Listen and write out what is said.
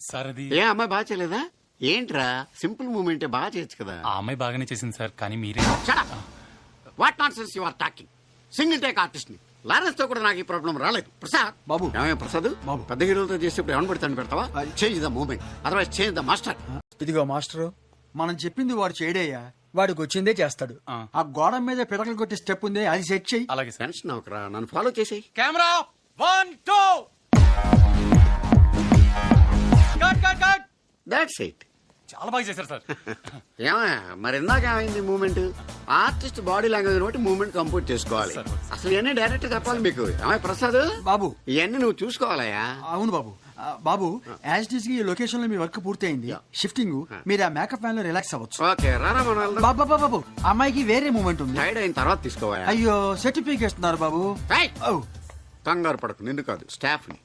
Sir అది ఏ అమ్మాయి బాగా చేయలేదా? ఏంట్రా సింపుల్ మూమెంట్ బాగా చేయొచ్చు కదా. ఆ అమ్మాయి బాగానే చేసింది సార్, కానీ మీరే. What not sense you are talking. Single take artist ని లారెన్స్ తో కూడా నాకు ఈ ప్రాబ్లం రాలేదు. ప్రసాద్ బాబు. ఏమయ్య ప్రసాద్ బాబు. పెద్ద హీరోలతో చేసేప్పుడు ఏమని పెడతాను పెడతావా? Change the moment, otherwise change the master. ఇదిగో మాస్టరు, మనం చెప్పింది వాడు చేయడయ్యా, వాడికి వచ్చిందే చేస్తాడు. ఆ గోడ మీద పిడకలు కొట్టే స్టెప్ ఉంది, అది సెట్ చెయ్యి. అలాగే సార్. టెన్షన్ అవకరా, నన్ను ఫాలో చేసేయి. Camera 1 2 cut cut cut. That's it. చాలా బాగా చేశారు సార్. ఏమయ్య మరి ఇందాక ఏమైంది మూమెంట్? ఆర్టిస్ట్ బాడీ లాంగ్వేజ్ బట్టి మూమెంట్ కంప్లీట్ చేసుకోవాలి. సరే. అసలు ఇవన్నీ డైరెక్ట్ చెప్పాలి మీకు. ఏమయ్య ప్రసాద్ బాబు. ఇవన్నీ నువ్వు చూసుకోవాలయ్యా. అవును బాబు. బాబు, యాజ్ ఇట్ ఈస్ గా ఈ లొకేషన్ లో మీ వర్క్ పూర్తయింది. షిఫ్టింగ్ మీరు ఆ మేకప్ ఫ్యాన్ లో రిలాక్స్ అవ్వచ్చు. ఓకే రారా మన వెళ్దాం. బాబా బాబు, అమ్మాయికి వేరే మూమెంట్ ఉంది. టైర్డ్ అయిన తర్వాత తీసుకోవాలి. అయ్యో, సర్టిఫికేట్ ఇస్తున్నారు బాబు. ఏయ్! ఓ, కంగారు పడకు, నిన్ను కాదు స్టాఫ్ ని.